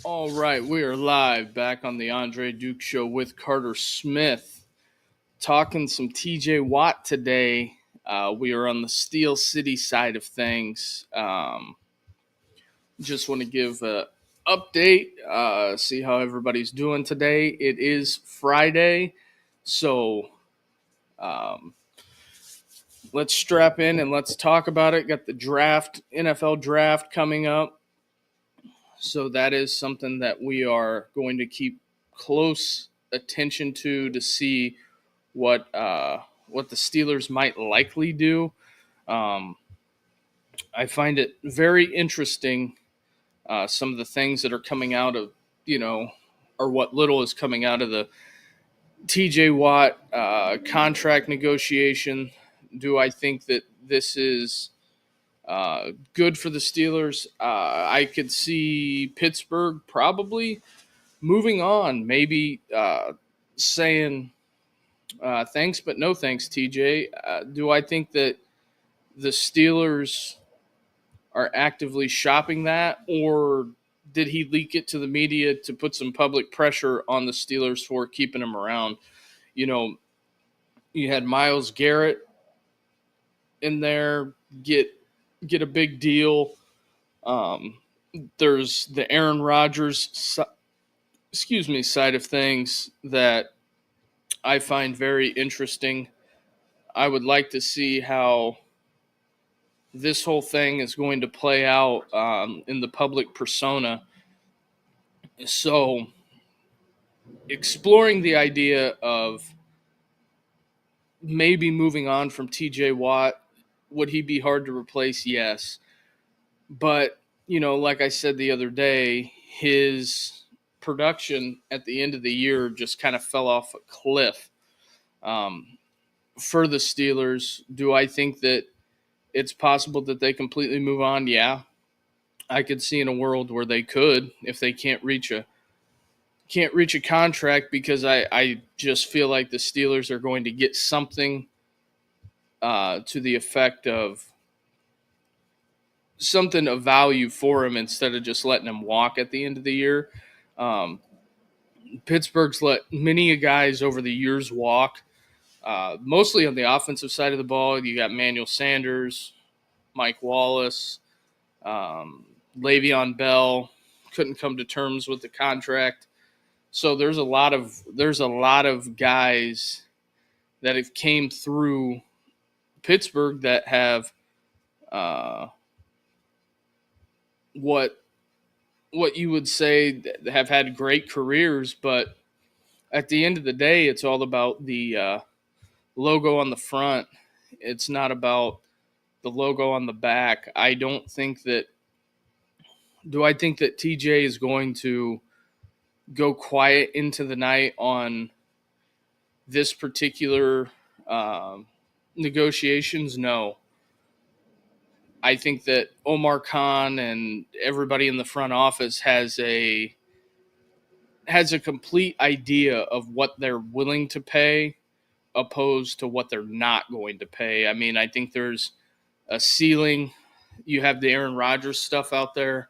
All right, we are live back on the Andre Duke Show with Carter Smith, talking some TJ Watt today. We are on the Steel City side of things. Just want to give an update, see how everybody's doing today. It is Friday, so um, let's strap in and let's talk about it. Got the draft, NFL draft coming up. So that is something that we are going to keep close attention to see what the Steelers might likely do. I find it very interesting, some of the things that are coming out of, or what little is coming out of the TJ Watt contract negotiation. Do I think that this is good for the Steelers? I could see Pittsburgh probably moving on, maybe saying thanks, but no thanks, TJ. Do I think that the Steelers are actively shopping that, or did he leak it to the media to put some public pressure on the Steelers for keeping him around? You know, you had Myles Garrett in there get a big deal. There's the Aaron Rodgers side of things that I find very interesting. I would like to see how this whole thing is going to play out in the public persona. So, exploring the idea of maybe moving on from TJ Watt, would he be hard to replace? Yes. But, like I said the other day, his production at the end of the year just kind of fell off a cliff. For the Steelers, do I think that it's possible that they completely move on? Yeah. I could see in a world where they could, if they can't reach a contract, because I just feel like the Steelers are going to get something to the effect of something of value for him instead of just letting him walk at the end of the year. Pittsburgh's let many guys over the years walk, mostly on the offensive side of the ball. You got Manuel Sanders, Mike Wallace, Le'Veon Bell couldn't come to terms with the contract. So there's a lot of guys that have came through Pittsburgh that have what you would say have had great careers, but at the end of the day, it's all about the logo on the front. It's not about the logo on the back. I think that TJ is going to go quiet into the night on this particular negotiations? No. I think that Omar Khan and everybody in the front office has a complete idea of what they're willing to pay opposed to what they're not going to pay. I mean, I think there's a ceiling. You have the Aaron Rodgers stuff out there.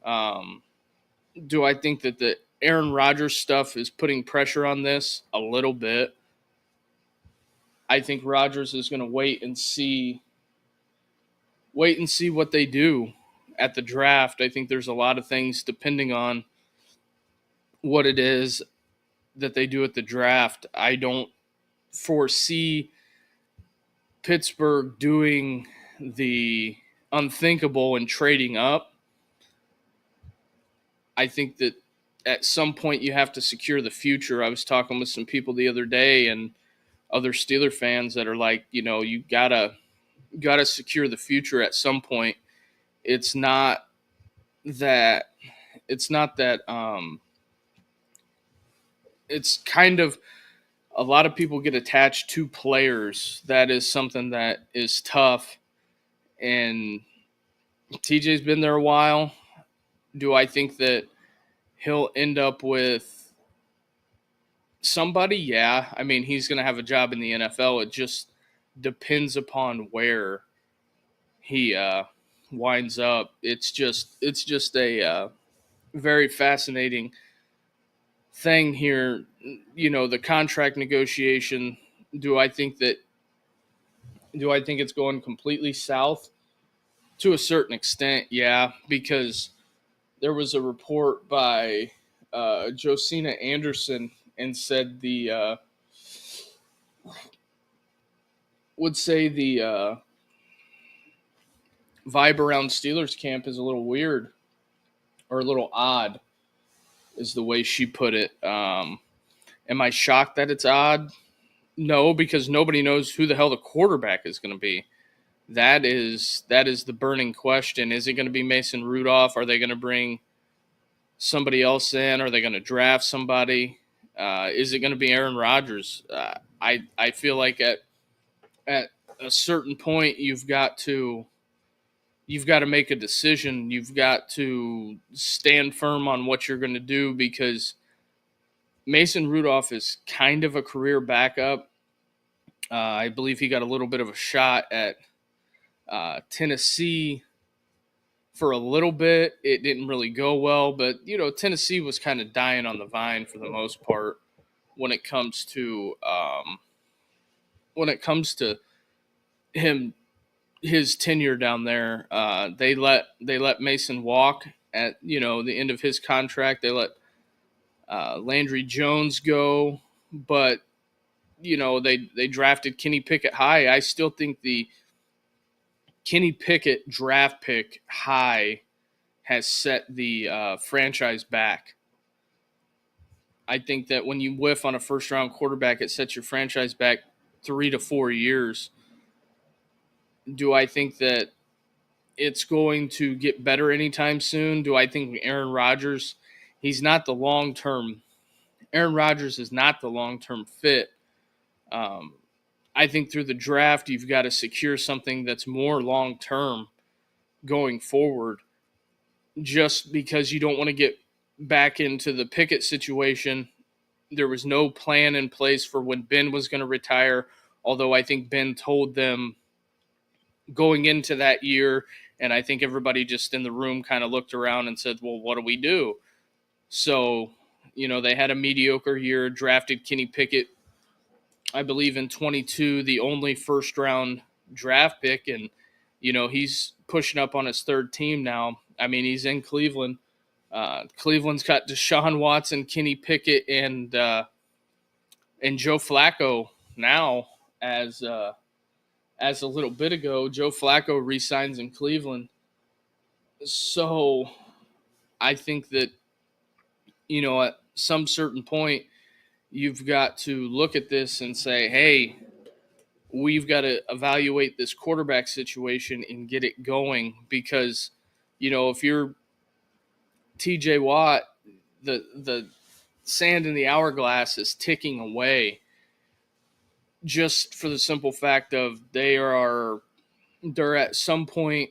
Do I think that the Aaron Rodgers stuff is putting pressure on this? A little bit. I think Rodgers is going to wait and see what they do at the draft. I think there's a lot of things depending on what it is that they do at the draft. I don't foresee Pittsburgh doing the unthinkable and trading up. I think that at some point you have to secure the future. I was talking with some people the other day and other Steeler fans that are like, you gotta secure the future at some point. It's not that it's kind of, a lot of people get attached to players. That is something that is tough. And TJ's been there a while. Do I think that he'll end up with somebody? Yeah. I mean, he's going to have a job in the NFL. It just depends upon where he winds up. It's just a very fascinating thing here. The contract negotiation. Do I think that? Do I think it's going completely south? To a certain extent, yeah, because there was a report by Josina Anderson and said would say the vibe around Steelers camp is a little weird or a little odd, is the way she put it. Am I shocked that it's odd? No, because nobody knows who the hell the quarterback is going to be. That is the burning question. Is it going to be Mason Rudolph? Are they going to bring somebody else in? Are they going to draft somebody? Is it going to be Aaron Rodgers? I feel like at a certain point you've got to make a decision. You've got to stand firm on what you're going to do, because Mason Rudolph is kind of a career backup. I believe he got a little bit of a shot at Tennessee for a little bit. It didn't really go well, but Tennessee was kind of dying on the vine for the most part when it comes to him, his tenure down there. They let Mason walk at the end of his contract. They let Landry Jones go, but they drafted Kenny Pickett high. I still think the Kenny Pickett draft pick high has set the franchise back. I think that when you whiff on a first-round quarterback, it sets your franchise back 3 to 4 years. Do I think that it's going to get better anytime soon? Do I think Aaron Rodgers, he's not the long-term – Aaron Rodgers is not the long-term fit. I think through the draft, you've got to secure something that's more long-term going forward, just because you don't want to get back into the Pickett situation. There was no plan in place for when Ben was going to retire, although I think Ben told them going into that year, and I think everybody just in the room kind of looked around and said, well, what do we do? So, they had a mediocre year, drafted Kenny Pickett, I believe in 22, the only first-round draft pick, and, he's pushing up on his third team now. I mean, he's in Cleveland. Cleveland's got Deshaun Watson, Kenny Pickett, and Joe Flacco now. As a little bit ago, Joe Flacco re-signs in Cleveland. So I think that at some certain point, you've got to look at this and say, hey, we've got to evaluate this quarterback situation and get it going, because if you're TJ Watt, the sand in the hourglass is ticking away, just for the simple fact of they're at some point.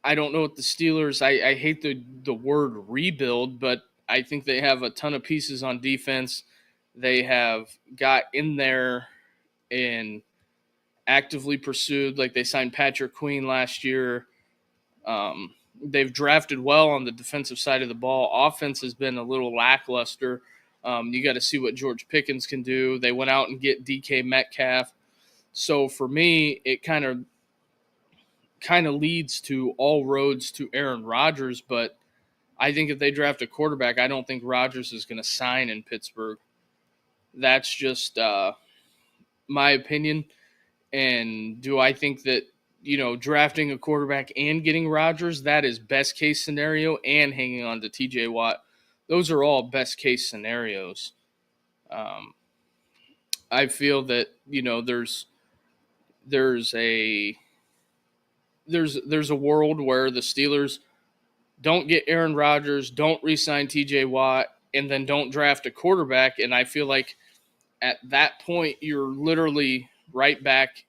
I don't know what the Steelers, I hate the word rebuild, but I think they have a ton of pieces on defense. They have got in there and actively pursued, like they signed Patrick Queen last year. They've drafted well on the defensive side of the ball. Offense has been a little lackluster. You got to see what George Pickens can do. They went out and get DK Metcalf. So for me, it kind of leads to all roads to Aaron Rodgers. But I think if they draft a quarterback, I don't think Rodgers is going to sign in Pittsburgh. That's just my opinion. And do I think that, drafting a quarterback and getting Rodgers, that is best case scenario, and hanging on to TJ Watt, those are all best case scenarios. I feel that, there's a world where the Steelers don't get Aaron Rodgers, don't re-sign TJ Watt, and then don't draft a quarterback. And I feel like at that point, you're literally right back.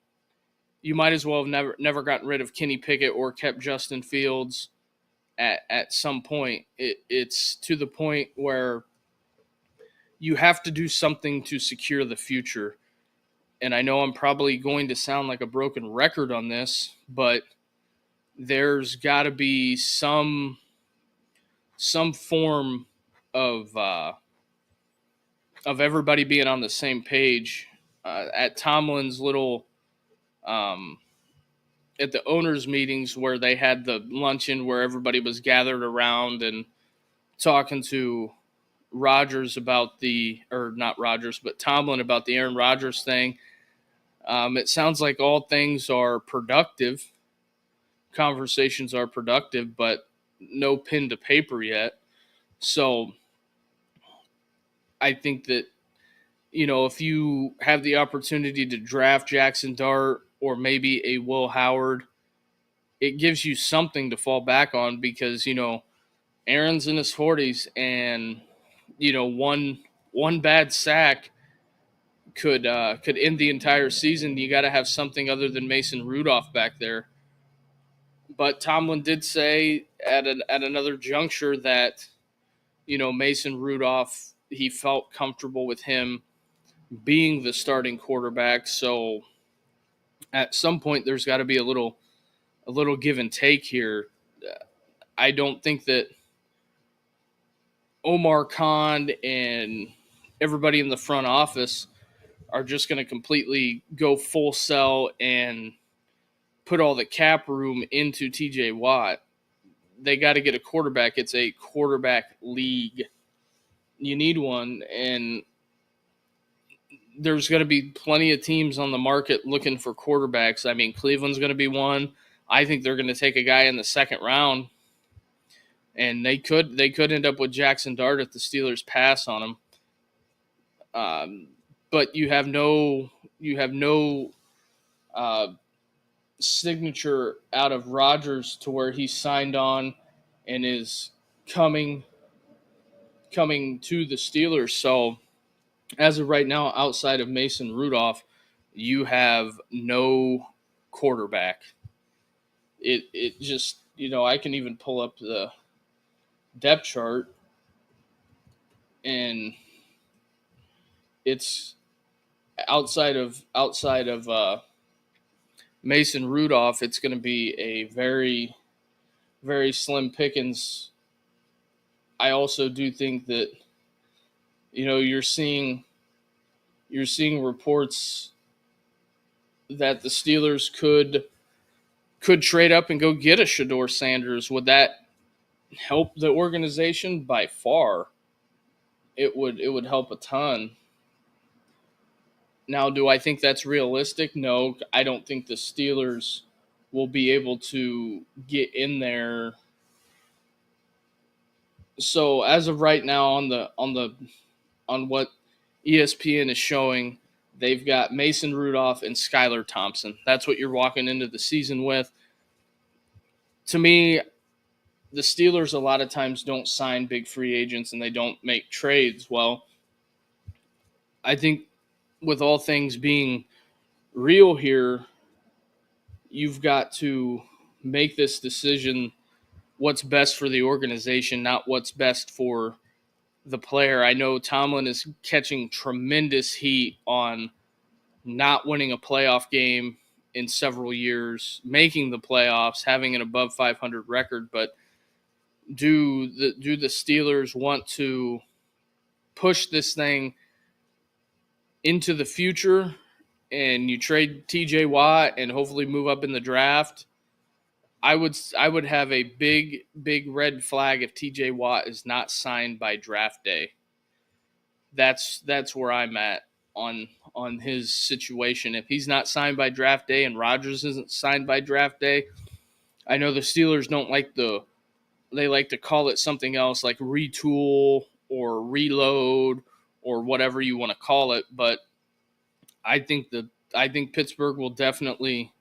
You might as well have never gotten rid of Kenny Pickett or kept Justin Fields at some point. It's to the point where you have to do something to secure the future. And I know I'm probably going to sound like a broken record on this, but there's got to be some some form of everybody being on the same page. At Tomlin's little at the owners' meetings where they had the luncheon where everybody was gathered around and talking to Rodgers about or not Rodgers, but Tomlin about the Aaron Rodgers thing. It sounds like all things are productive. Conversations are productive, but no pen to paper yet. So I think that, if you have the opportunity to draft Jackson Dart or maybe a Will Howard, it gives you something to fall back on because, Aaron's in his 40s and, one bad sack could end the entire season. You got to have something other than Mason Rudolph back there. But Tomlin did say at another juncture that, Mason Rudolph, he felt comfortable with him being the starting quarterback. So at some point there's got to be a little give and take here. I don't think that Omar Khan and everybody in the front office are just going to completely go full sell and put all the cap room into TJ Watt. They got to get a quarterback. It's a quarterback league. You need one, and there's going to be plenty of teams on the market looking for quarterbacks. I mean, Cleveland's going to be one. I think they're going to take a guy in the second round, and they could end up with Jackson Dart if the Steelers pass on him. But you have no signature out of Rodgers to where he's signed on and is coming to the Steelers. So as of right now, outside of Mason Rudolph, you have no quarterback. It just, I can even pull up the depth chart, and it's outside of Mason Rudolph, it's going to be a very, very slim pickings. I also do think that, you're seeing reports that the Steelers could trade up and go get a Shedeur Sanders. Would that help the organization? By far, it would help a ton. Now, do I think that's realistic? No, I don't think the Steelers will be able to get in there. So as of right now, on what ESPN is showing, they've got Mason Rudolph and Skylar Thompson. That's what you're walking into the season with. To me, the Steelers a lot of times don't sign big free agents and they don't make trades. Well, I think with all things being real here, you've got to make this decision what's best for the organization, not what's best for the player. I know Tomlin is catching tremendous heat on not winning a playoff game in several years, making the playoffs, having an above 500 record, but do the Steelers want to push this thing into the future and you trade TJ Watt and hopefully move up in the draft? I would have a big red flag if TJ Watt is not signed by draft day. That's where I'm at on his situation. If he's not signed by draft day and Rodgers isn't signed by draft day, I know the Steelers don't like they like to call it something else like retool or reload or whatever you want to call it, but I think Pittsburgh will definitely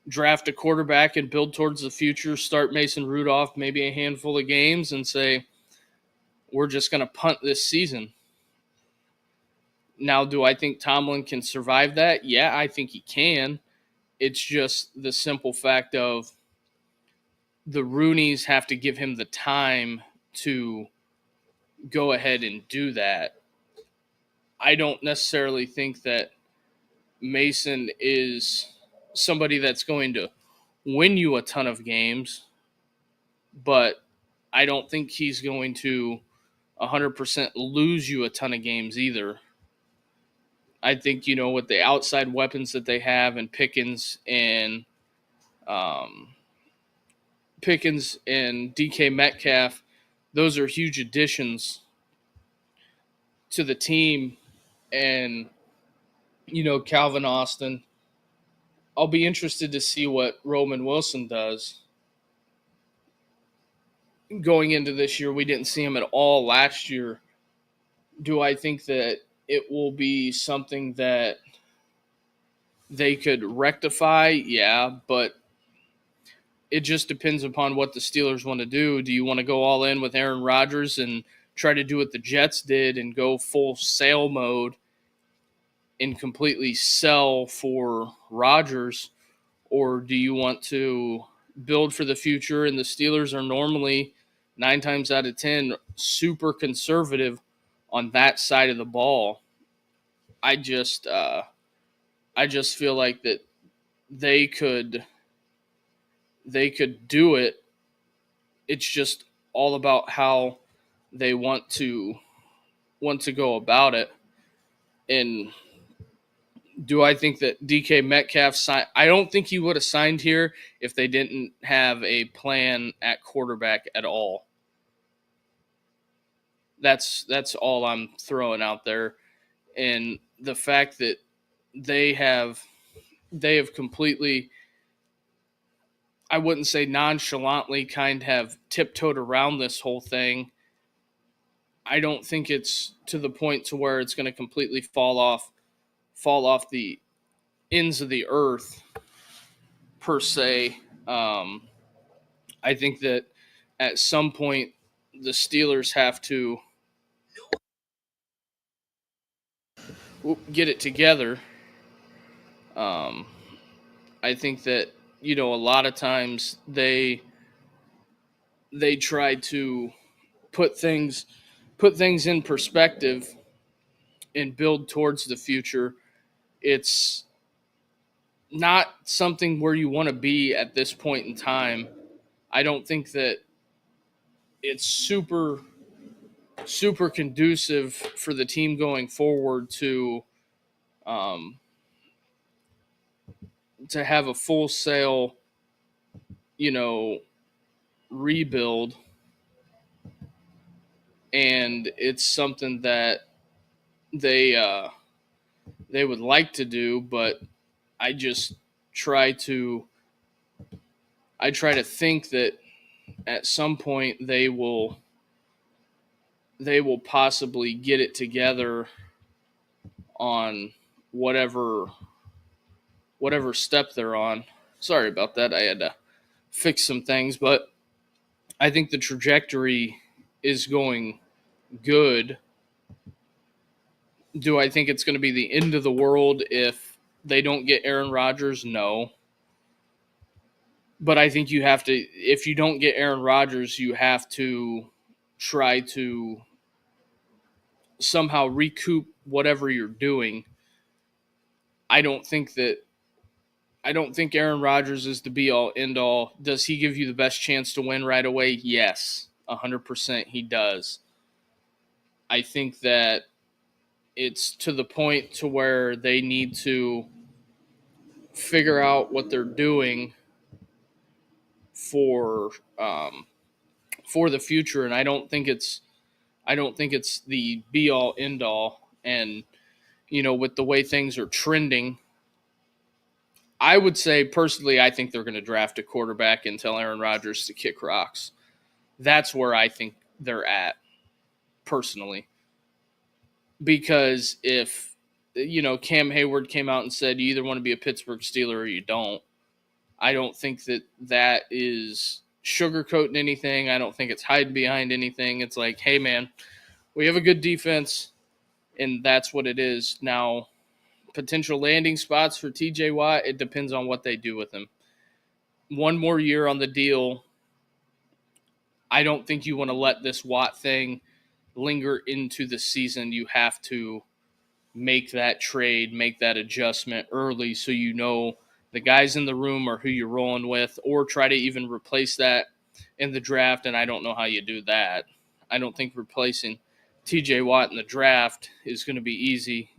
draft a quarterback and build towards the future, start Mason Rudolph maybe a handful of games and say, we're just going to punt this season. Now, do I think Tomlin can survive that? Yeah, I think he can. It's just the simple fact of the Rooneys have to give him the time to go ahead and do that. I don't necessarily think that Mason is somebody that's going to win you a ton of games, but I don't think he's going to 100% lose you a ton of games either. I think, with the outside weapons that they have and um, Pickens and DK Metcalf, those are huge additions to the team. And, Calvin Austin, I'll be interested to see what Roman Wilson does. Going into this year, we didn't see him at all last year. Do I think that it will be something that they could rectify? Yeah, but it just depends upon what the Steelers want to do. Do you want to go all in with Aaron Rodgers and try to do what the Jets did and go full sale mode and completely sell for Rodgers? Or do you want to build for the future? And the Steelers are normally 9 times out of 10 super conservative on that side of the ball. I just feel like that they could do it. It's just all about how they want to go about it. And do I think that DK Metcalf signed? I don't think he would have signed here if they didn't have a plan at quarterback at all. That's all I'm throwing out there. And the fact that they have completely, I wouldn't say nonchalantly, kind of have tiptoed around this whole thing. I don't think it's to the point to where it's going to completely fall off the ends of the earth per se. I think that at some point the Steelers have to get it together. I think that a lot of times they try to put things in perspective and build towards the future. It's not something where you want to be at this point in time. I don't think that it's super conducive for the team going forward to have a full sale, rebuild. And it's something that they would like to do, but I just try to think that at some point they will possibly get it together on whatever step they're on. Sorry about that. I had to fix some things, but I think the trajectory is going good. Do I think it's going to be the end of the world if they don't get Aaron Rodgers? No. But I think you have to, if you don't get Aaron Rodgers, you have to try to somehow recoup whatever you're doing. I don't think Aaron Rodgers is the be all end all. Does he give you the best chance to win right away? Yes, 100% he does. I think that it's to the point to where they need to figure out what they're doing for the future, and I don't think it's the be all end all. And with the way things are trending, I would say personally, I think they're going to draft a quarterback and tell Aaron Rodgers to kick rocks. That's where I think they're at personally. Because if, Cam Hayward came out and said, you either want to be a Pittsburgh Steeler or you don't, I don't think that is sugarcoating anything. I don't think it's hiding behind anything. It's like, hey, man, we have a good defense, and that's what it is. Now, potential landing spots for TJ Watt, it depends on what they do with him. One more year on the deal. I don't think you want to let this Watt thing linger into the season. You have to make that trade, make that adjustment early so the guys in the room are who you're rolling with, or try to even replace that in the draft, and I don't know how you do that. I don't think replacing TJ Watt in the draft is going to be easy.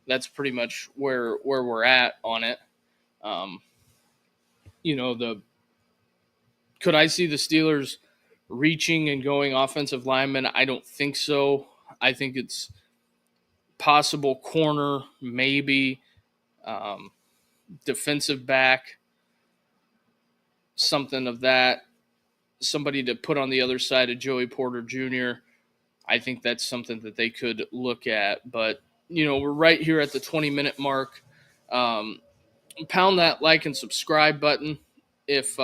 That's pretty much where we're at on it. Um, the could I see the Steelers reaching and going offensive lineman? I don't think so. I think it's possible corner, maybe defensive back, something of that. Somebody to put on the other side of Joey Porter Jr. I think that's something that they could look at. But, we're right here at the 20-minute mark. Pound that like and subscribe button. If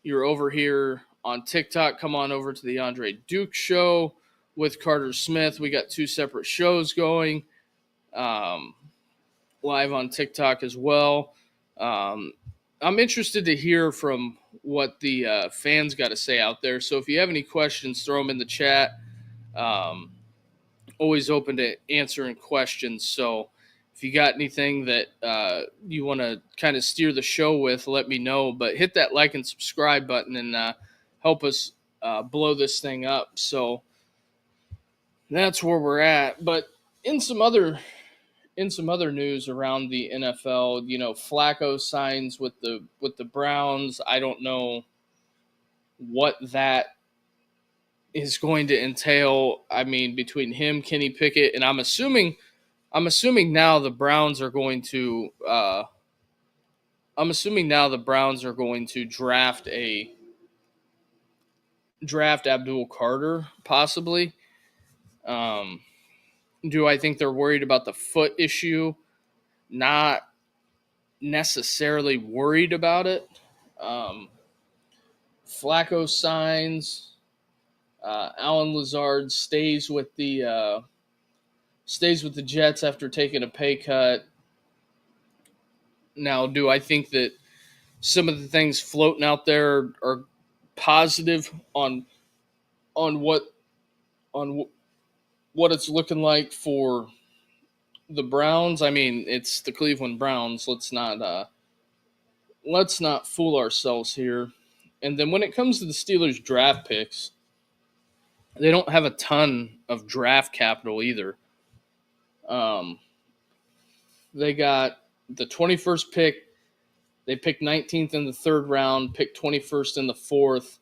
you're over here on TikTok, come on over to the Andre Duke Show with Carter Smith. We got 2 separate shows going live on TikTok as well. I'm interested to hear from what the fans got to say out there. So if you have any questions, throw them in the chat. Always open to answering questions. So if you got anything that you want to kind of steer the show with, let me know. But hit that like and subscribe button and help us blow this thing up. So that's where we're at. But in some other news around the NFL, Flacco signs with the Browns. I don't know what that is going to entail. I mean, between him, Kenny Pickett, and I'm assuming now the Browns are going to draft Abdul Carter, possibly. Do I think they're worried about the foot issue? Not necessarily worried about it. Flacco signs. Alan Lazard stays with the Jets after taking a pay cut. Now, do I think that some of the things floating out there are positive on what it's looking like for the Browns? I mean, it's the Cleveland Browns. Let's not fool ourselves here. And then when it comes to the Steelers draft picks, they don't have a ton of draft capital either. They got the 21st pick. They picked 19th in the 3rd round, picked 21st in the 4th,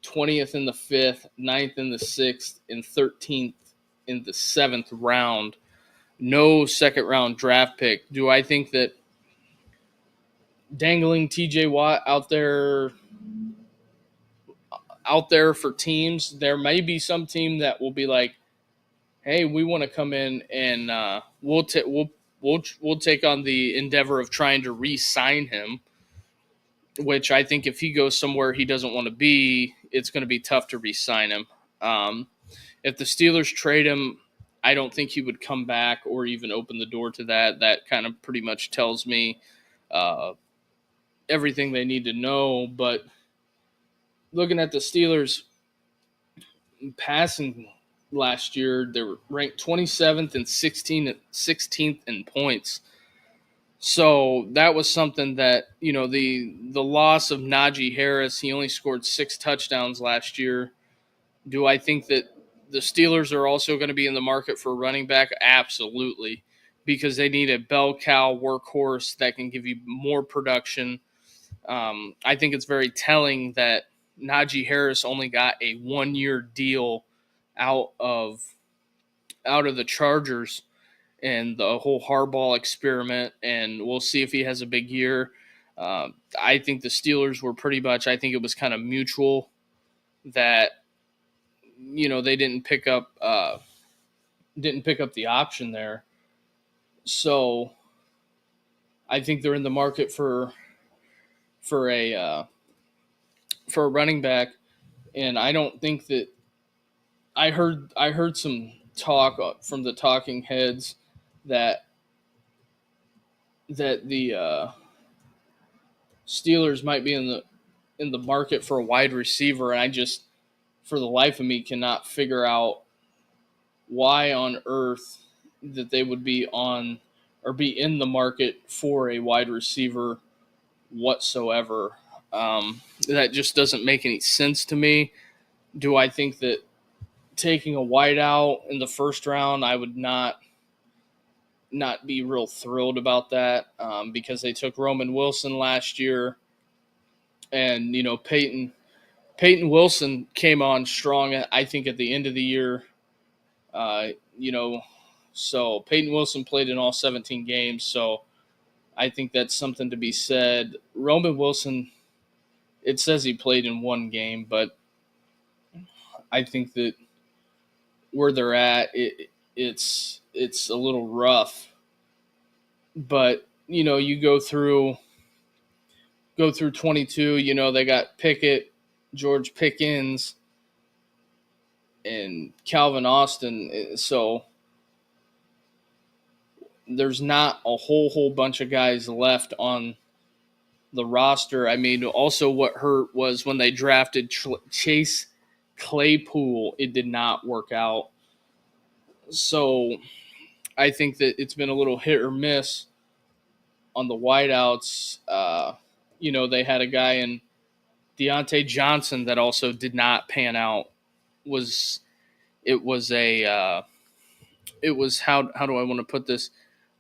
20th in the 5th, 9th in the 6th, and 13th in the 7th round. No second-round draft pick. Do I think that dangling TJ Watt out there for teams, there may be some team that will be like, hey, we want to come in and we'll take on the endeavor of trying to re-sign him, which I think if he goes somewhere he doesn't want to be, it's going to be tough to re-sign him. If the Steelers trade him, I don't think he would come back or even open the door to that. That kind of pretty much tells me everything they need to know. But looking at the Steelers passing last year, they were ranked 27th and 16th in points. So that was something that, the loss of Najee Harris, he only scored 6 touchdowns last year. Do I think that the Steelers are also going to be in the market for a running back? Absolutely, because they need a bell cow workhorse that can give you more production. I think it's very telling that Najee Harris only got a 1-year deal out of the Chargers and the whole Harbaugh experiment, and we'll see if he has a big year. I think the Steelers were pretty much, I think it was kind of mutual that, they didn't pick up the option there. So I think they're in the market for a running back, and I don't think that I heard some talk from the talking heads that the Steelers might be in the market for a wide receiver, and I just, for the life of me, cannot figure out why on earth that they would be on or be in the market for a wide receiver whatsoever. That just doesn't make any sense to me. Do I think that taking a wideout in the first round, I would not be real thrilled about that, because they took Roman Wilson last year, and Peyton Wilson came on strong. I think at the end of the year, uh, you know, so Peyton Wilson played in all 17 games, so I think that's something to be said. Roman Wilson, it says he played in one game, but I think that where they're at, it's a little rough. But you go through 22. They got Pickett, George Pickens, and Calvin Austin. So there's not a whole bunch of guys left on the roster. I mean, also what hurt was when they drafted Chase Claypool, it did not work out. So I think that it's been a little hit or miss on the wideouts. They had a guy in Deontay Johnson that also did not pan out. It was how do I want to put this?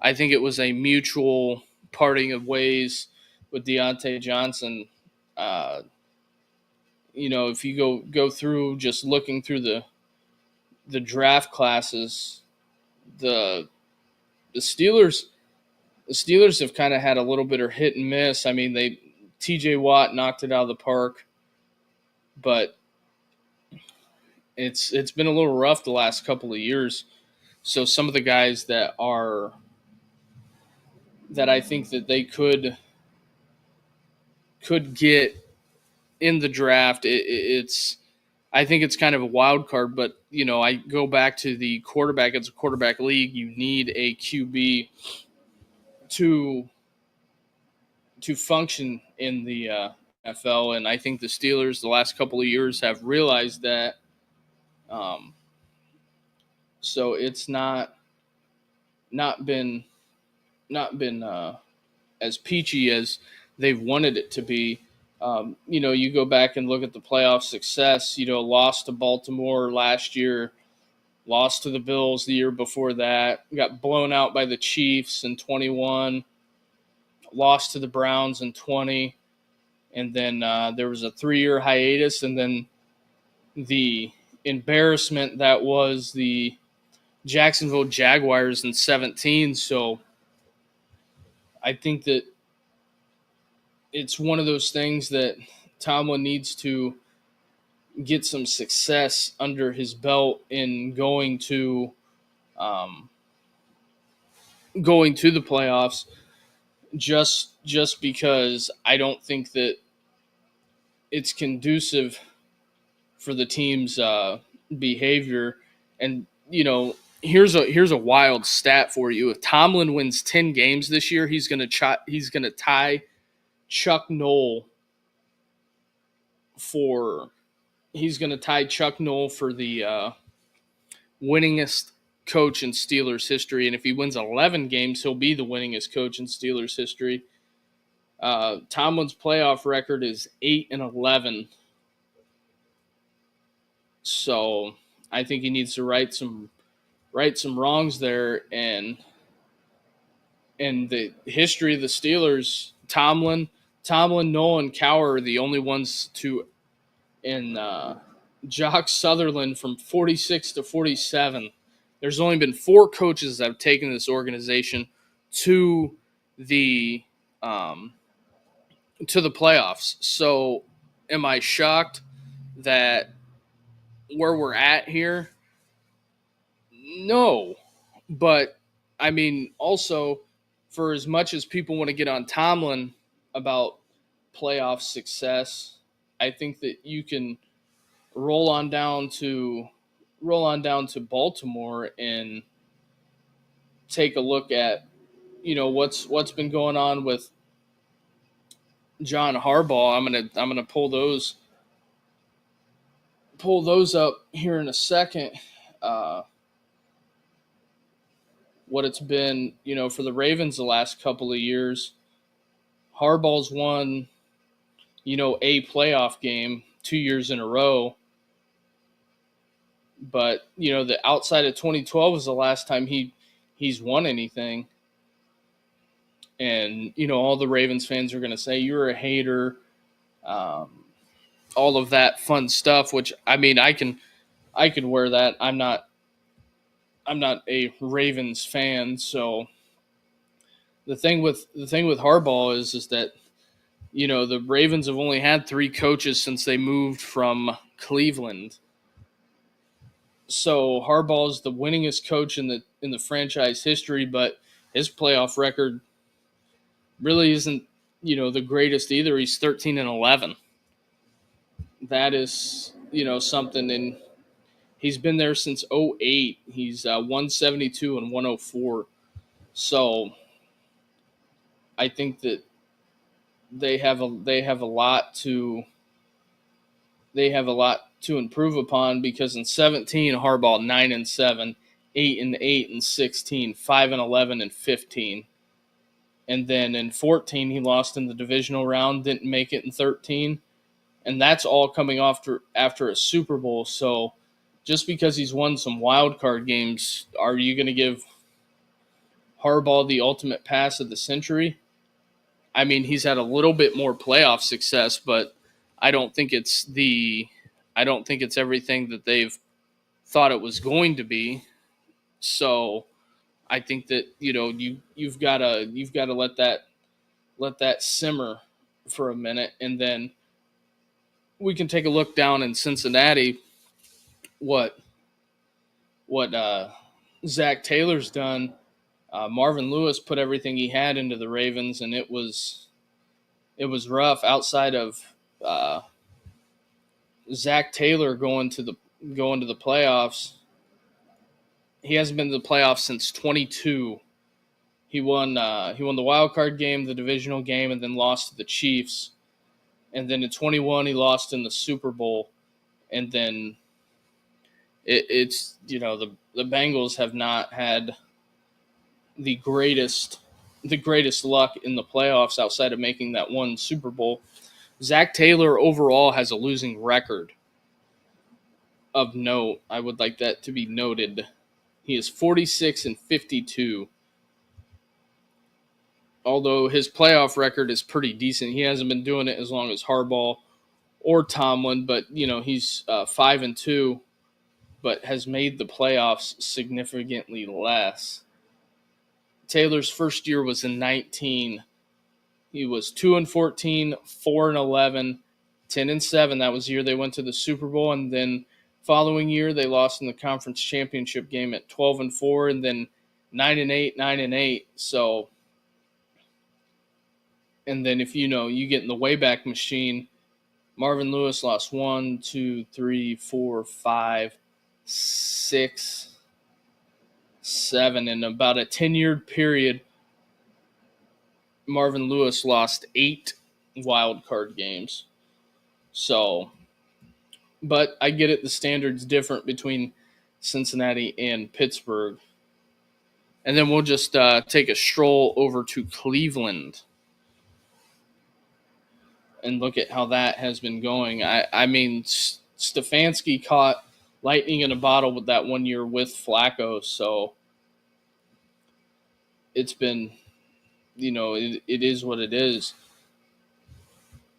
I think it was a mutual parting of ways with Deontay Johnson. If you go through just looking through the draft classes, the Steelers have kind of had a little bit of hit and miss. I mean, TJ Watt knocked it out of the park, but it's been a little rough the last couple of years. So some of the guys that I think that they could get in the draft, I think it's kind of a wild card. But I go back to the quarterback. It's a quarterback league. You need a QB to function in the NFL, and I think the Steelers the last couple of years have realized that. So it's not been as peachy as they've wanted it to be. You go back and look at the playoff success. Lost to Baltimore last year, lost to the Bills the year before that, got blown out by the Chiefs in 21, lost to the Browns in 20, and then there was a 3-year hiatus, and then the embarrassment that was the Jacksonville Jaguars in 17. So I think that it's one of those things that Tomlin needs to get some success under his belt in going to the playoffs. Just because I don't think that it's conducive for the team's behavior. And here's a wild stat for you. If Tomlin wins 10 games this year, he's gonna tie Chuck Noll for the winningest coach in Steelers history. And if he wins 11 games, he'll be the winningest coach in Steelers history. Tomlin's playoff record is 8-11. So I think he needs to right some wrongs there. And the history of the Steelers, Tomlin, Noll, and Cowher are the only ones to, and Jock Sutherland from 46 to 47. There's only been 4 coaches that have taken this organization to the playoffs. So am I shocked that where we're at here? No. But I mean, also, for as much as people want to get on Tomlin about playoff success, I think that you can roll on down to Baltimore and take a look at what's been going on with John Harbaugh. I'm gonna pull those up here in a second. What it's been, for the Ravens the last couple of years. Harbaugh's won a playoff game 2 years in a row. But the outside of 2012 was the last time he's won anything. And all the Ravens fans are going to say you're a hater, all of that fun stuff. Which I mean, I can wear that. I'm not a Ravens fan, so the thing with Harbaugh is that the Ravens have only had 3 coaches since they moved from Cleveland. So Harbaugh is the winningest coach in the franchise history, but his playoff record really isn't the greatest either. He's 13-11. That is something, and he's been there since 2008. He's 172 and 104. So I think that they have a lot to improve upon, because in 17 Harbaugh 9-7, 8-8 and 16, 5-11 and 15. And then in 14 he lost in the divisional round, didn't make it in 13. And that's all coming after a Super Bowl. So just because he's won some wild card games, are you going to give Harbaugh the ultimate pass of the century? I mean, he's had a little bit more playoff success, but I don't think it's everything that they've thought it was going to be. So I think that you've got to let that simmer for a minute, and then we can take a look down in Cincinnati. What Zach Taylor's done. Marvin Lewis put everything he had into the Ravens, and it was rough. Outside of Zach Taylor going to the playoffs, he hasn't been to the playoffs since 22. He won the wild card game, the divisional game, and then lost to the Chiefs. And then in 21, he lost in the Super Bowl. And then it's the Bengals have not had the greatest luck in the playoffs outside of making that one Super Bowl. Zach Taylor overall has a losing record of note. I would like that to be noted. He is 46-52. Although his playoff record is pretty decent. He hasn't been doing it as long as Harbaugh or Tomlin, but he's 5-2, but has made the playoffs significantly less. Taylor's first year was in 19. He was 2-14, 4-11, 10-7. That was the year they went to the Super Bowl, and then following year they lost in the conference championship game at 12-4, and then 9-8, 9-8. So, and then if you get in the Wayback Machine, Marvin Lewis lost 1, 2, 3, 4, 5, 6, 7 in about a 10-year period. Marvin Lewis lost 8 wild card games. So, but I get it. The standard's different between Cincinnati and Pittsburgh. And then we'll just take a stroll over to Cleveland and look at how that has been going. I mean, Stefanski caught lightning in a bottle with that 1 year with Flacco. So it's been, it is what it is.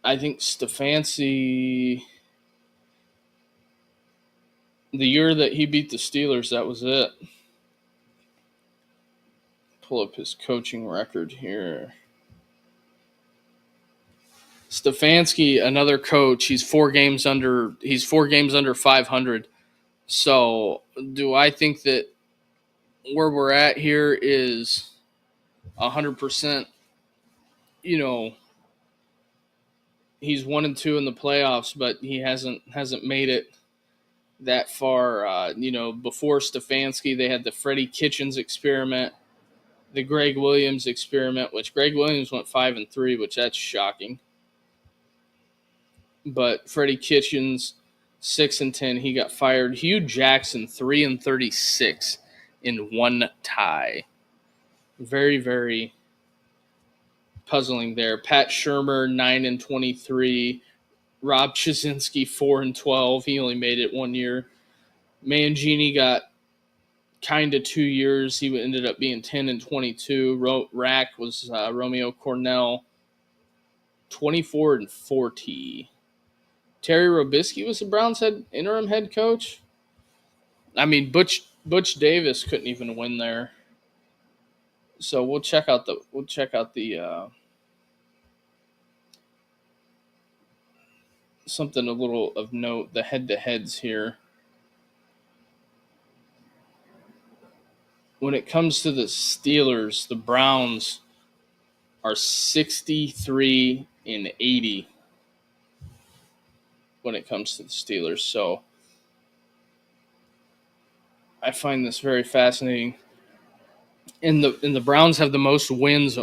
I think Stefanski, the year that he beat the Steelers, that was it. Pull up his coaching record here. Stefanski, another coach, he's 4 games under 500. So, do I think that where we're at here is 100%, he's 1-2 in the playoffs, but he hasn't made it that far. Before Stefanski, they had the Freddie Kitchens experiment, the Greg Williams experiment, which Greg Williams went 5-3, which that's shocking. But Freddie Kitchens 6-10, he got fired. Hugh Jackson 3-36 in one tie. Very, very puzzling there. Pat Shurmur 9-23, Rob Chizinski 4-12. He only made it 1 year. Mangini got kind of 2 years. He ended up being 10-22. Rack was Romeo Cornell 24-40. Terry Robisky was the Browns' interim head coach. I mean, Butch Davis couldn't even win there. So we'll check out the something a little of note, the head-to-heads here. When it comes to the Steelers, the Browns are 63-80 when it comes to the Steelers. So I find this very fascinating. And the Browns have the most wins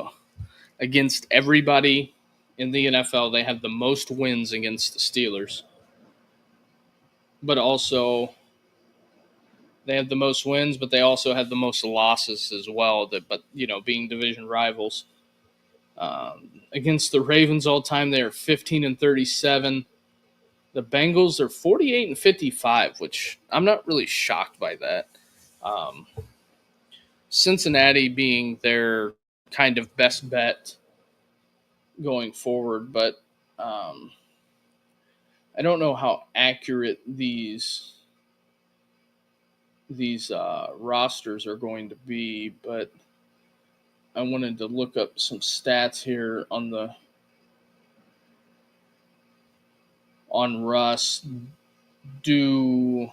against everybody in the NFL. They have the most wins against the Steelers. But also they have the most wins, but they also have the most losses as well. But being division rivals. Against the Ravens all time, they are 15-37. The Bengals are 48-55, which I'm not really shocked by that. Cincinnati being their kind of best bet going forward, but I don't know how accurate these rosters are going to be, but I wanted to look up some stats here on Russ. Do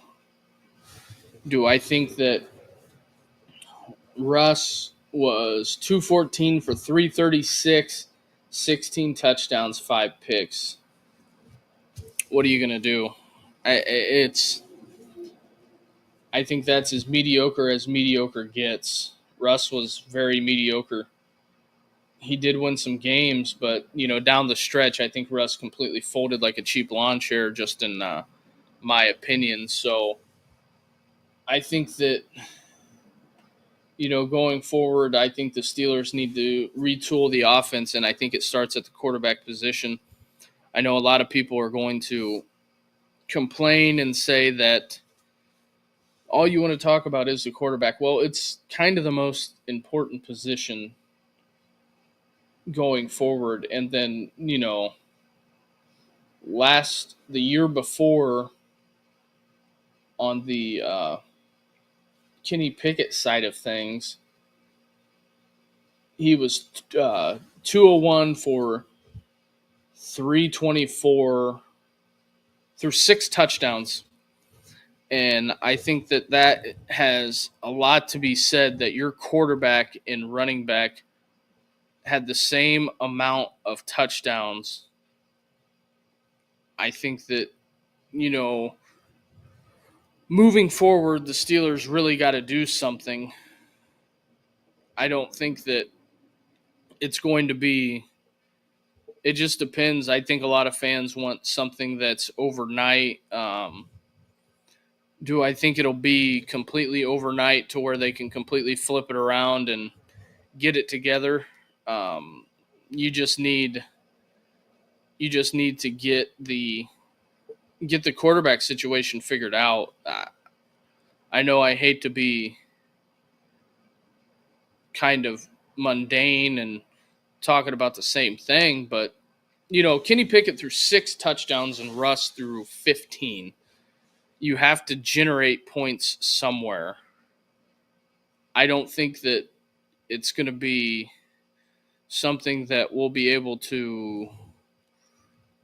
I think that Russ was 214 for 336, 16 touchdowns, 5 picks? What are you going to do? I think that's as mediocre gets. Russ was very mediocre. He did win some games, but down the stretch, I think Russ completely folded like a cheap lawn chair, just in my opinion. So I think that going forward, I think the Steelers need to retool the offense, and I think it starts at the quarterback position. I know a lot of people are going to complain and say that all you want to talk about is the quarterback. Well, it's kind of the most important position going forward. And then, the year before on the Kenny Pickett side of things, he was 201 for 324 through 6 touchdowns. And I think that has a lot to be said, that your quarterback and running back had the same amount of touchdowns. I think that, moving forward, the Steelers really got to do something. I don't think that it's going to be – it just depends. I think a lot of fans want something that's overnight. Do I think it'll be completely overnight to where they can completely flip it around and get it together? You just need to get the quarterback situation figured out. I know I hate to be kind of mundane and talking about the same thing, but Kenny Pickett threw 6 touchdowns and Russ threw 15. You have to generate points somewhere. I don't think that it's going to be something that will be able to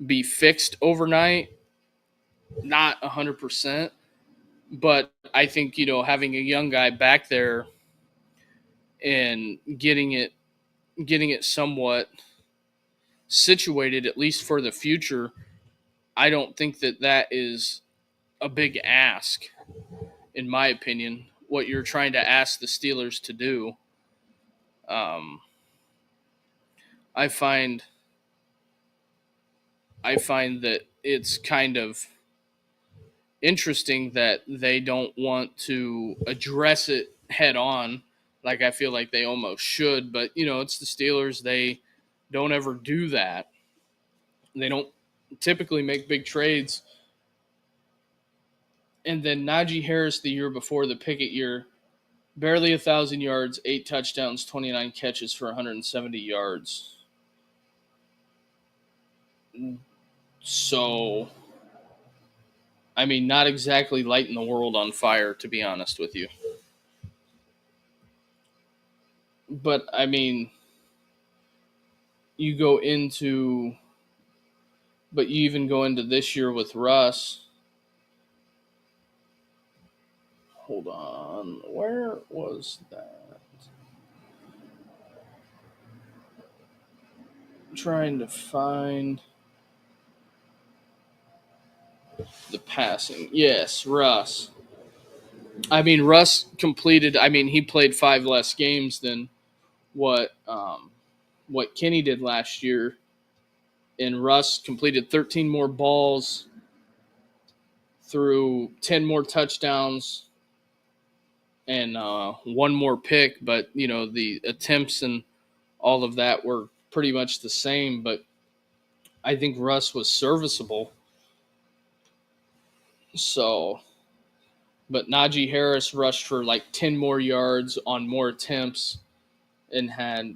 be fixed overnight. Not 100%, but I think, having a young guy back there and getting it somewhat situated, at least for the future, I don't think that is a big ask, in my opinion, what you're trying to ask the Steelers to do. I find that it's kind of interesting that they don't want to address it head on, like I feel like they almost should. But it's the Steelers. They don't ever do that. They don't typically make big trades. And then Najee Harris the year before, the Pickett year, barely 1,000 yards, 8 touchdowns, 29 catches for 170 yards. So, I mean, not exactly lighting the world on fire, to be honest with you. But, I mean, you even go into this year with Russ. Hold on. Where was that? I'm trying to find the passing. Yes, Russ. I mean, Russ completed. I mean, he played 5 less games than what Kenny did last year, and Russ completed 13 more balls, threw 10 more touchdowns, and 1 more pick. But the attempts and all of that were pretty much the same. But I think Russ was serviceable. So, but Najee Harris rushed for like 10 more yards on more attempts and had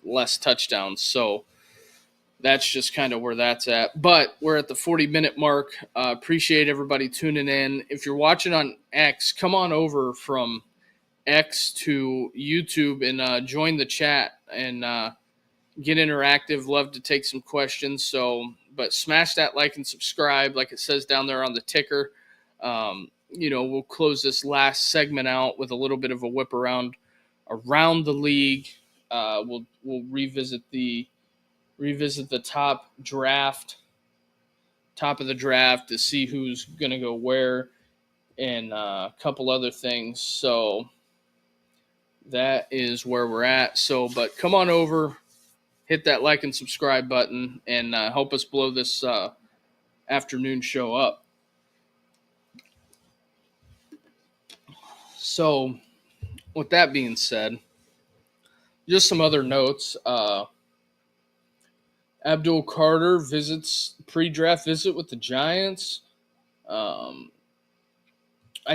less touchdowns. So that's just kind of where that's at. But we're at the 40-minute mark. Appreciate everybody tuning in. If you're watching on X, come on over from X to YouTube and join the chat and get interactive. Love to take some questions. So, but smash that like and subscribe, like it says down there on the ticker. We'll close this last segment out with a little bit of a whip around the league. We'll revisit the top of the draft to see who's going to go where, and a couple other things. So that is where we're at. So, but come on over, hit that like and subscribe button, and help us blow this afternoon show up. So, with that being said, just some other notes. Abdul Carter visits pre-draft visit with the Giants. I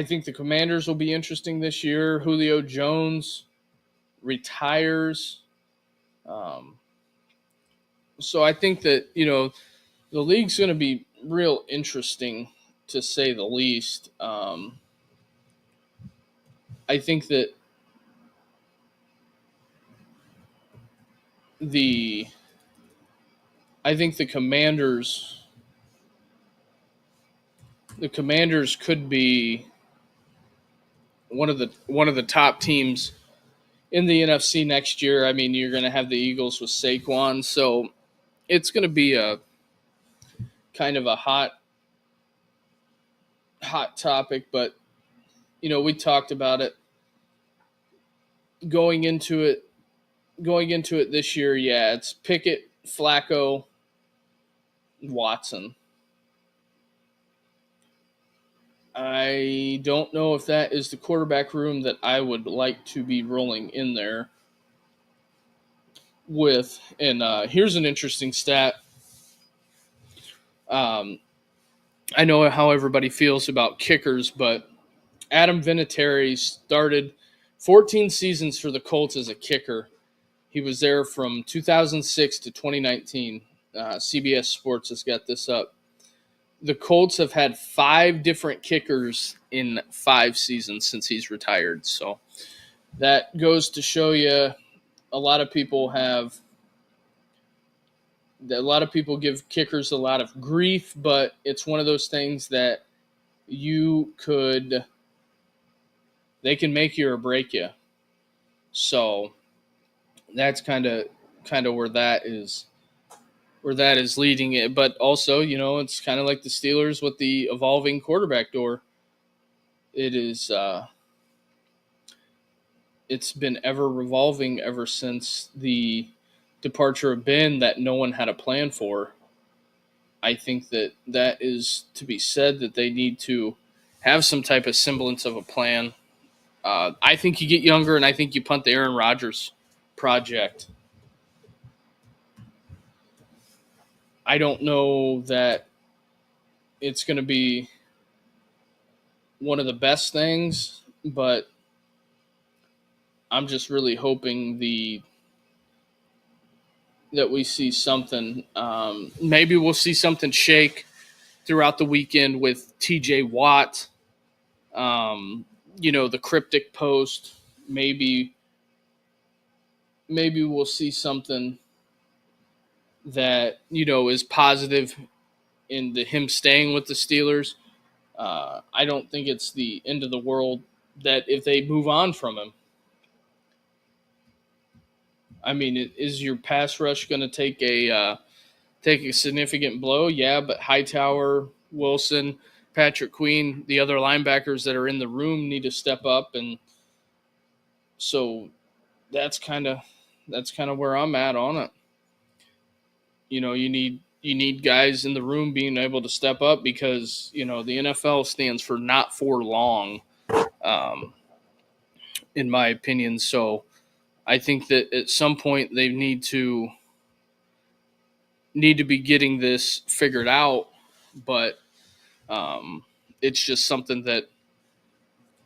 think the Commanders will be interesting this year. Julio Jones retires. So I think that, the league's going to be real interesting, to say the least. I think that the Commanders could be one of the top teams in the NFC next year. I mean, you're going to have the Eagles with Saquon, so it's going to be a kind of a hot topic. But we talked about it going into it this year. Yeah, it's Pickett, Flacco, Watson. I don't know if that is the quarterback room that I would like to be rolling in there with. And here's an interesting stat. I know how everybody feels about kickers, but Adam Vinatieri started 14 seasons for the Colts as a kicker. He was there from 2006 to 2019. CBS Sports has got this up. The Colts have had 5 different kickers in 5 seasons since he's retired. So that goes to show you a lot of people give kickers a lot of grief, but it's one of those things that they can make you or break you. So that's kind of where that is leading it. But also, it's kind of like the Steelers with the evolving quarterback door. It is it's been ever revolving ever since the departure of Ben, that no one had a plan for. I think that is to be said, that they need to have some type of semblance of a plan. I think you get younger, and I think you punt the Aaron Rodgers project. I don't know that it's going to be one of the best things, but I'm just really hoping that we see something. Maybe we'll see something shake throughout the weekend with T.J. Watt. The cryptic post. Maybe we'll see something that is positive in him staying with the Steelers. I don't think it's the end of the world that if they move on from him. I mean, is your pass rush going to take a significant blow? Yeah, but Hightower, Wilson, Patrick Queen, the other linebackers that are in the room need to step up, and so that's kind of where I'm at on it. You need guys in the room being able to step up because the NFL stands for not for long, in my opinion. So I think that at some point they need to be getting this figured out, but it's just something that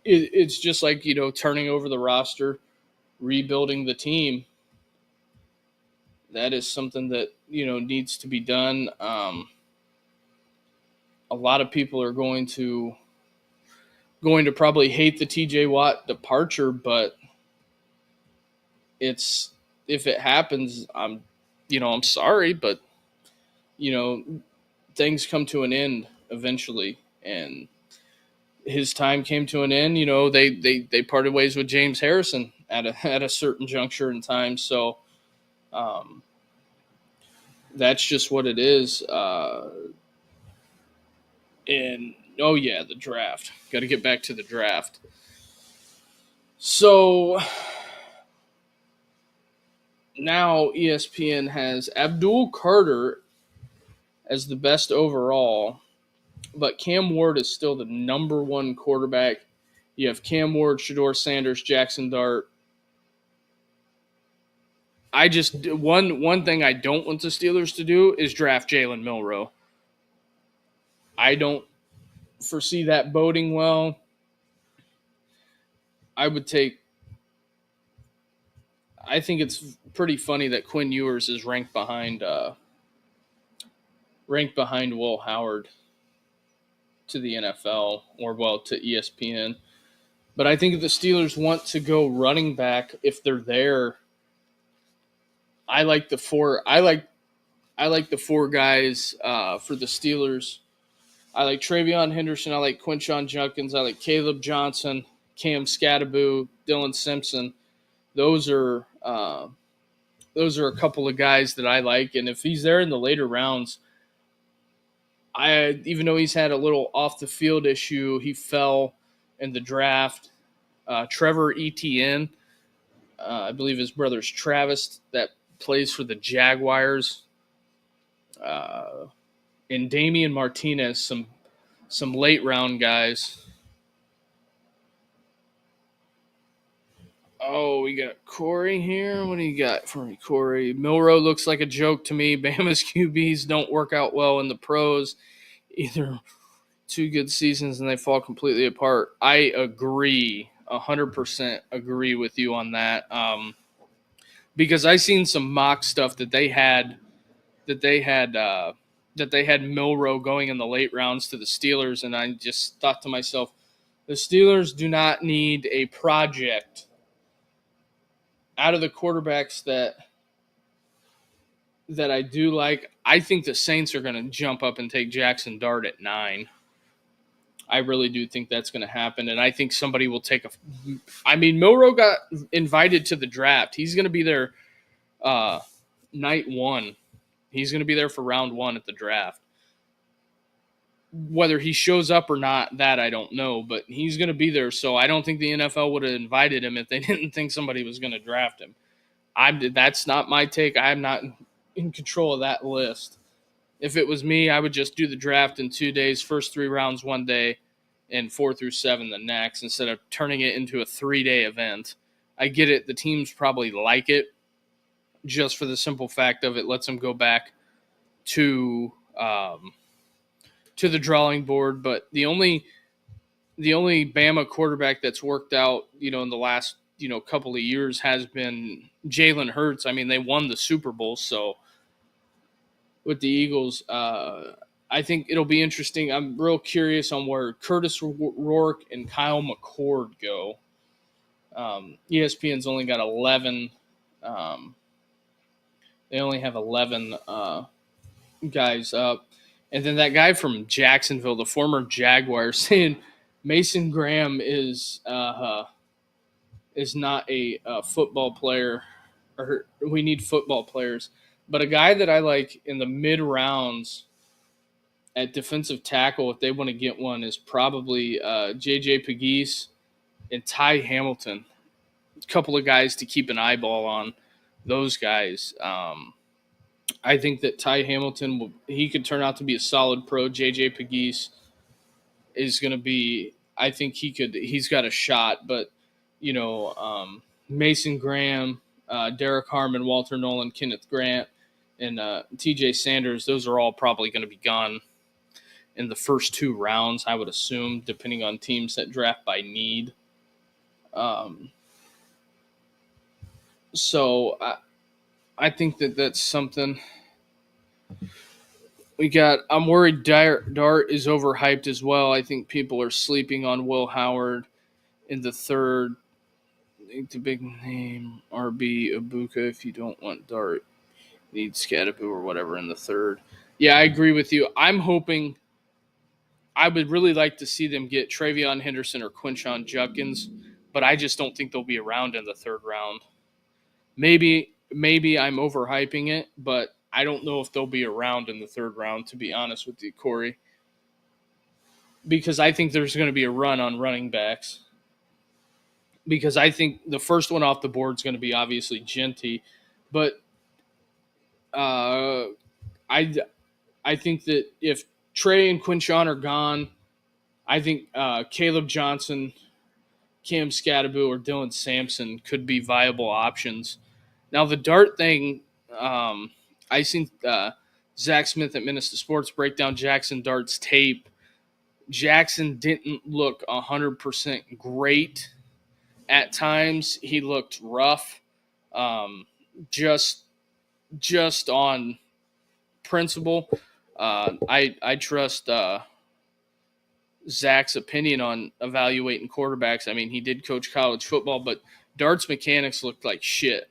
it's just like turning over the roster, rebuilding the team. That is something that needs to be done. A lot of people are going to probably hate the TJ Watt departure, but if it happens, I'm sorry, but things come to an end eventually, and his time came to an end. They parted ways with James Harrison at a certain juncture in time, so that's just what it is. And oh yeah, the draft. Got to get back to the draft. So now ESPN has Abdul Carter as the best overall, but Cam Ward is still the number one quarterback. You have Cam Ward, Shedeur Sanders, Jackson Dart. I just one thing I don't want the Steelers to do is draft Jalen Milroe. I don't foresee that boding well. I think it's pretty funny that Quinn Ewers is ranked behind Will Howard to the NFL, or to ESPN. But I think if the Steelers want to go running back, if they're there, I like the four guys for the Steelers. I like Travion Henderson. I like Quinshon Judkins. I like Caleb Johnson, Cam Scatteraboo, Dylan Simpson. Those are a couple of guys that I like. And if he's there in the later rounds, even though he's had a little off the field issue, he fell in the draft. Trevor Etienne, I believe his brother's Travis, that plays for the Jaguars. And Damian Martinez, some late round guys. Oh, we got Corey here. What do you got for me, Corey? Milroe looks like a joke to me. Bama's QBs don't work out well in the pros. Either 2 good seasons and they fall completely apart. I agree, 100% agree with you on that. Because I seen some mock stuff that they had Milroe going in the late rounds to the Steelers, and I just thought to myself, the Steelers do not need a project. Out of the quarterbacks that I do like, I think the Saints are going to jump up and take Jackson Dart at 9. I really do think that's going to happen, and I think somebody will take Milroe got invited to the draft. He's going to be there night 1. He's going to be there for round 1 at the draft. Whether he shows up or not, that I don't know, but he's going to be there, so I don't think the NFL would have invited him if they didn't think somebody was going to draft him. That's not my take. I'm not in control of that list. If it was me, I would just do the draft in 2 days, first 3 rounds one day, and 4 through 7 the next, instead of turning it into a 3-day event. I get it. The teams probably like it, just for the simple fact of it lets them go back to the drawing board. But the only Bama quarterback that's worked out, in the last couple of years has been Jalen Hurts. I mean, they won the Super Bowl, so with the Eagles, I think it'll be interesting. I'm real curious on where Curtis Rourke and Kyle McCord go. ESPN's only got 11. They only have 11 guys up. And then that guy from Jacksonville, the former Jaguar, saying Mason Graham is not a football player, or we need football players. But a guy that I like in the mid rounds at defensive tackle, if they want to get one, is probably J.J. Pegues and Ty Hamilton. A couple of guys to keep an eyeball on those guys. I think that Ty Hamilton, he could turn out to be a solid pro. J.J. Pegues is going to be, I think he's got a shot. But, Mason Graham, Derek Harmon, Walter Nolan, Kenneth Grant, and T.J. Sanders, those are all probably going to be gone in the first 2 rounds, I would assume, depending on teams that draft by need. So I think that's something. I'm worried Dart is overhyped as well. I think people are sleeping on Will Howard in the 3rd. I think the big name, RB Ibuka, if you don't want Dart. Need Scadaboo or whatever in the 3rd. Yeah, I agree with you. I'm hoping – I would really like to see them get Travion Henderson or Quinshon Judkins, but I just don't think they'll be around in the 3rd round. Maybe I'm overhyping it, but I don't know if they'll be around in the 3rd round, to be honest with you, Corey. Because I think there's going to be a run on running backs. Because I think the first one off the board is going to be obviously Genty. But I think that if Trey and Quinshon are gone, I think Caleb Johnson, Cam Scadaboo, or Dylan Sampson could be viable options. Now, the Dart thing, I seen Zach Smith at Minnesota Sports break down Jackson Dart's tape. Jackson didn't look 100% great at times. He looked rough, just on principle. I trust Zach's opinion on evaluating quarterbacks. I mean, he did coach college football, but Dart's mechanics looked like shit.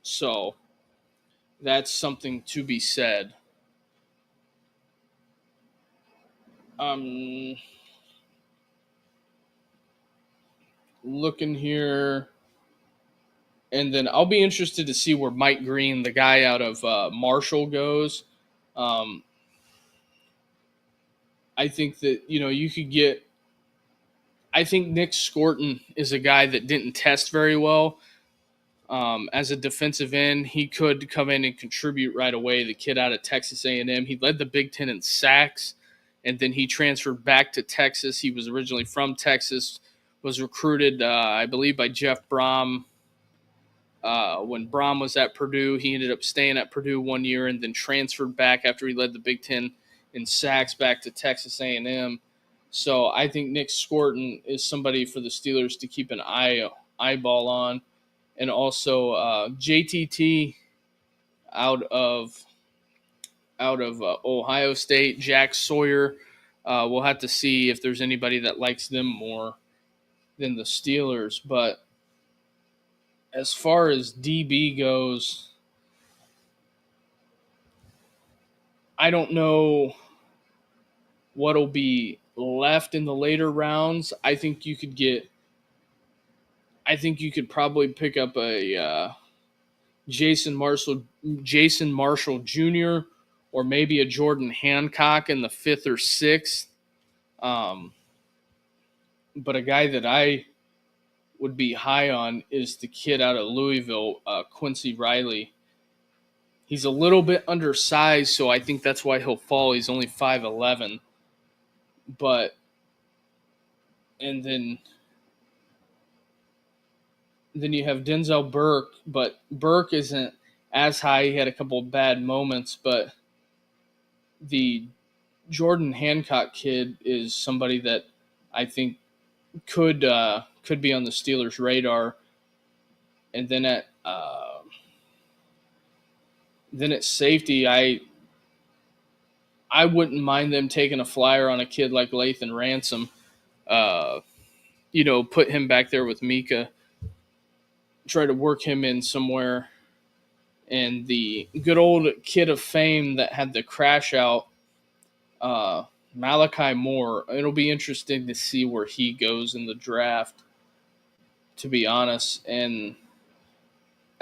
So that's something to be said. Looking here. And then I'll be interested to see where Mike Green, the guy out of Marshall, goes. I think that, you could get – I think Nick Scorton is a guy that didn't test very well. As a defensive end, he could come in and contribute right away. The kid out of Texas A&M, he led the Big Ten in sacks, and then he transferred back to Texas. He was originally from Texas, was recruited, I believe, by Jeff Brom. When Brom was at Purdue, he ended up staying at Purdue 1 year and then transferred back after he led the Big Ten in sacks back to Texas A&M. So I think Nick Scorton is somebody for the Steelers to keep an eyeball on. And also JTT out of Ohio State, Jack Sawyer. We'll have to see if there's anybody that likes them more than the Steelers. But as far as DB goes, I don't know what'll be left in the later rounds. I think you could probably pick up a Jason Marshall Jr. or maybe a Jordan Hancock in the 5th or 6th. But a guy that I would be high on is the kid out of Louisville, Quincy Riley. He's a little bit undersized, so I think that's why he'll fall. He's only 5'11". And then you have Denzel Burke, but Burke isn't as high. He had a couple of bad moments, but the Jordan Hancock kid is somebody that I think could be on the Steelers' radar. And then at safety, I wouldn't mind them taking a flyer on a kid like Lathan Ransom. Uh, put him back there with Mika, try to work him in somewhere. And the good old kid of fame that had the crash out, Malachi Moore. It'll be interesting to see where he goes in the draft, to be honest. And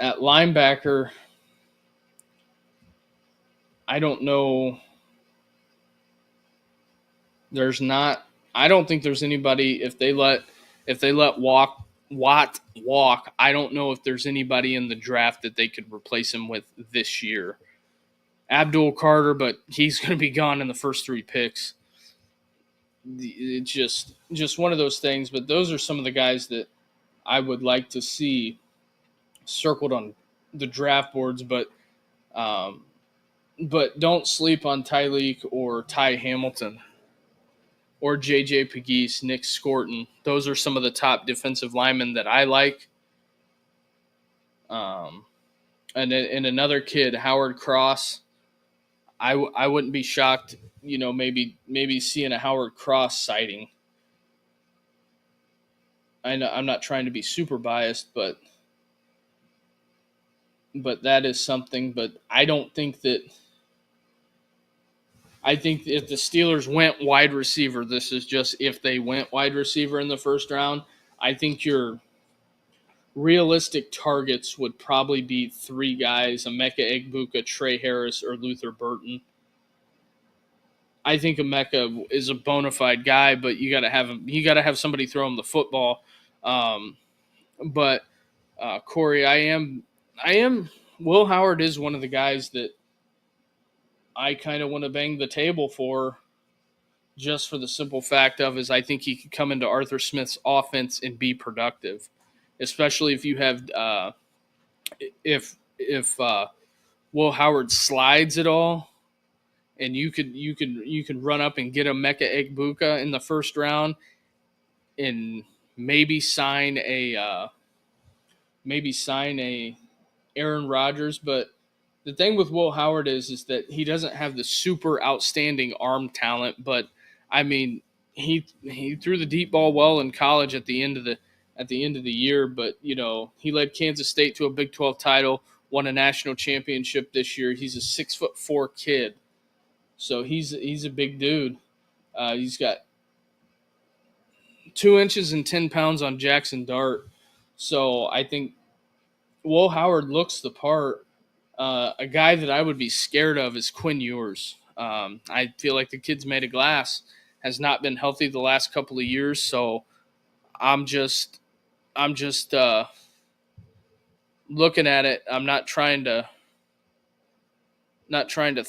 at linebacker, I don't know. I don't think there's anybody if they let Watt walk. I don't know if there's anybody in the draft that they could replace him with this year. Abdul Carter, but he's going to be gone in the first 3 picks. It's just one of those things. But those are some of the guys that I would like to see circled on the draft boards. But don't sleep on Tyleek or Ty Hamilton or J.J. Pegues, Nick Scorton. Those are some of the top defensive linemen that I like. And another kid, Howard Cross. I wouldn't be shocked, maybe seeing a Howard Cross sighting. I know I'm not trying to be super biased, but that is something. But I don't think that. I think if the Steelers went wide receiver, this is just if they went wide receiver in the first round, I think your realistic targets would probably be 3 guys: Emeka Egbuka, Trey Harris, or Luther Burton. I think Emeka is a bona fide guy, but you got to have him. You got to have somebody throw him the football. But Corey, I am. Will Howard is one of the guys that I kind of want to bang the table for, just for the simple fact of is I think he could come into Arthur Smith's offense and be productive, especially if you have if Will Howard slides at all. And you could run up and get a Emeka Egbuka in the first round, and maybe sign a Aaron Rodgers. But the thing with Will Howard is that he doesn't have the super outstanding arm talent. But I mean, he threw the deep ball well in college at the end of the year. But he led Kansas State to a Big 12 title, won a national championship this year. He's a 6'4" kid. So he's a big dude. He's got 2 inches and 10 pounds on Jackson Dart. So I think Will Howard looks the part. A guy that I would be scared of is Quinn Ewers. I feel like the kid's made of glass, has not been healthy the last couple of years. So I'm just looking at it. I'm not trying to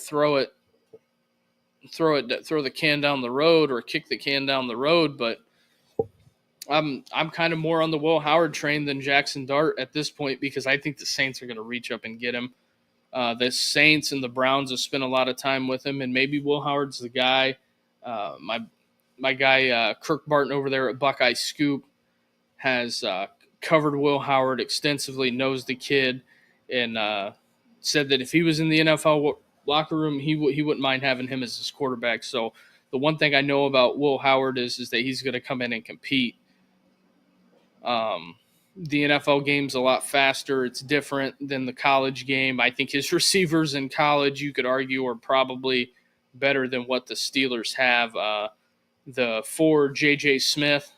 throw the can down the road or kick the can down the road, but I'm kind of more on the Will Howard train than Jackson Dart at this point, because I think the Saints are going to reach up and get him. The Saints and the Browns have spent a lot of time with him, and maybe Will Howard's the guy. My guy Kirk Barton over there at Buckeye Scoop has covered Will Howard extensively, knows the kid, and said that if he was in the NFL locker room, he wouldn't mind having him as his quarterback. So the one thing I know about Will Howard is that he's going to come in and compete. The NFL game's a lot faster. It's different than the college game. I think his receivers in college, you could argue, are probably better than what the Steelers have. The 4 J.J. Smith,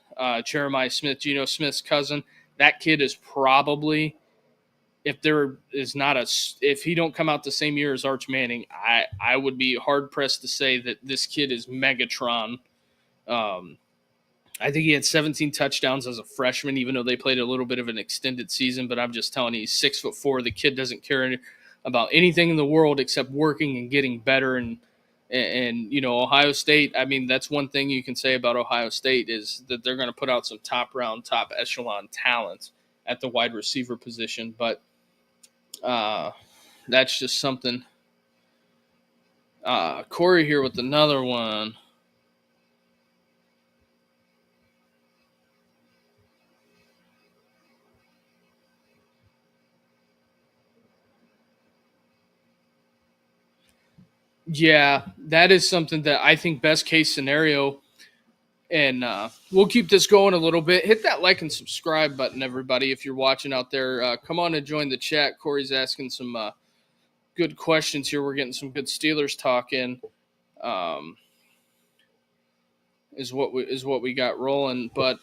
Jeremiah Smith, Geno Smith's cousin, that kid is probably, if he don't come out the same year as Arch Manning, I would be hard pressed to say that this kid is Megatron. I think he had 17 touchdowns as a freshman, even though they played a little bit of an extended season. But I'm just telling you, he's 6'4". The kid doesn't care about anything in the world except working and getting better. And Ohio State, I mean, that's one thing you can say about Ohio State is that they're going to put out some top echelon talent at the wide receiver position. But that's just something Corey here with another one. Yeah, that is something that I think best case scenario. And we'll keep this going a little bit. Hit that like and subscribe button, everybody, if you're watching out there. Come on and join the chat. Corey's asking some good questions here. We're getting some good Steelers talk in. Is what we got rolling. But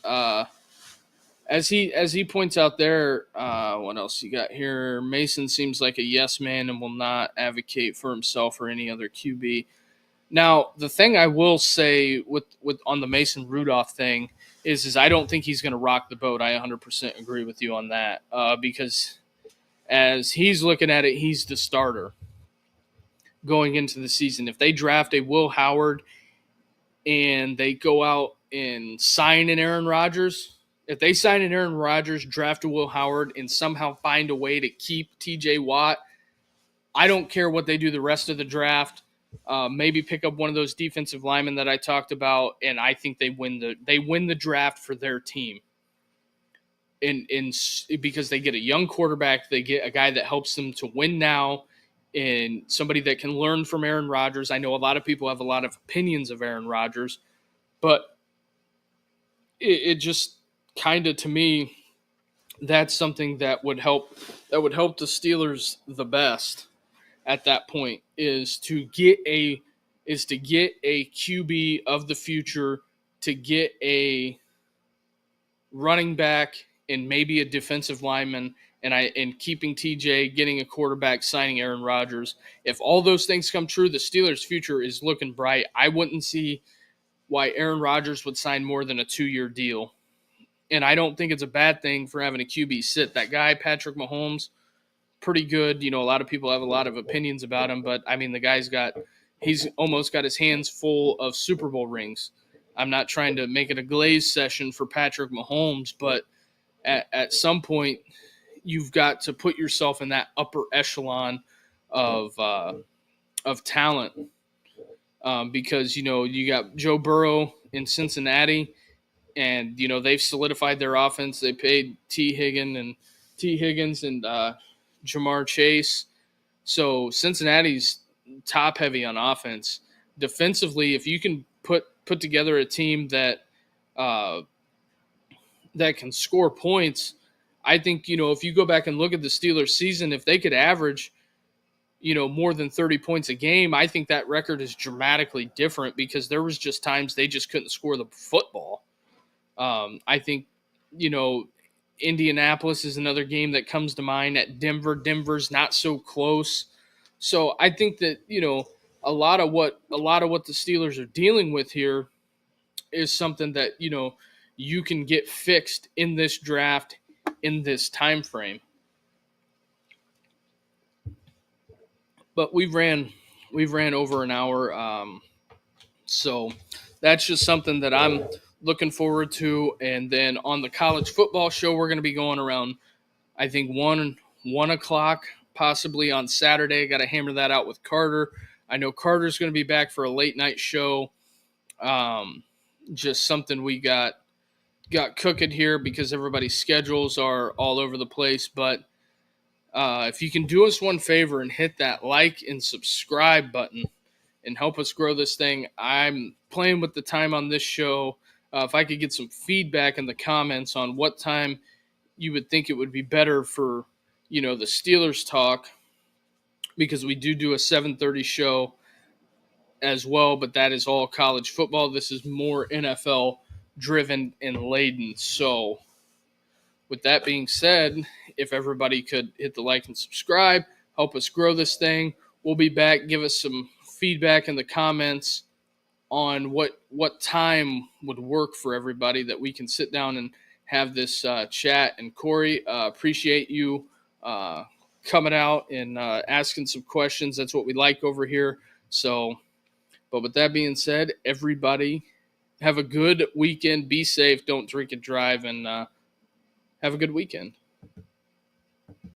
as he points out there, what else you got here? Mason seems like a yes man and will not advocate for himself or any other QB. Now, the thing I will say with on the Mason Rudolph thing is I don't think he's going to rock the boat. I 100% agree with you on that because as he's looking at it, he's the starter going into the season. If they draft a Will Howard and they go out and sign an Aaron Rodgers, if they sign an Aaron Rodgers, draft a Will Howard, and somehow find a way to keep T.J. Watt, I don't care what they do the rest of the draft. Maybe pick up one of those defensive linemen that I talked about, and I think they win the draft for their team. Because they get a young quarterback, they get a guy that helps them to win now, and somebody that can learn from Aaron Rodgers. I know a lot of people have a lot of opinions of Aaron Rodgers, but it just kind of, to me, that's something that would help the Steelers the best at that point is to get a QB of the future, to get a running back and maybe a defensive lineman, and keeping TJ, getting a quarterback, signing Aaron Rodgers. If all those things come true, the Steelers' future is looking bright. I wouldn't see why Aaron Rodgers would sign more than a 2-year deal. And I don't think it's a bad thing for having a QB sit. That guy, Patrick Mahomes, pretty good. You know, a lot of people have a lot of opinions about him, but I mean, the guy's he's almost got his hands full of Super Bowl rings. I'm not trying to make it a glaze session for Patrick Mahomes, but at some point, you've got to put yourself in that upper echelon of talent because, you know, you got Joe Burrow in Cincinnati, and, you know, they've solidified their offense. They paid T. Higgins and Jamar Chase. So Cincinnati's top heavy on offense. Defensively, if you can put together a team that can score points, I think, you know, if you go back and look at the Steelers season, if they could average, you know, more than 30 points a game, I think that record is dramatically different because there was just times they just couldn't score the football. I think, you know, Indianapolis is another game that comes to mind. At Denver, Denver's not so close. So I think that, you know, a lot of what the Steelers are dealing with here is something that, you know, you can get fixed in this draft in this time frame. But we've ran over an hour, so that's just something that I'm looking forward to. And then on the college football show, we're going to be going around, I think, 1 o'clock, possibly on Saturday. Got to hammer that out with Carter. I know Carter's going to be back for a late night show. Just something we got cooking here because everybody's schedules are all over the place. But if you can do us one favor and hit that like and subscribe button and help us grow this thing. I'm playing with the time on this show. If I could get some feedback in the comments on what time you would think it would be better for, you know, the Steelers talk, because we do a 7:30 show as well, but that is all college football. This is more NFL driven and laden. So with that being said, if everybody could hit the like and subscribe, help us grow this thing. We'll be back. Give us some feedback in the comments on what time would work for everybody that we can sit down and have this chat. And Corey, appreciate you coming out and asking some questions. That's what we like over here. So, but with that being said, everybody have a good weekend. Be safe. Don't drink and drive, and have a good weekend.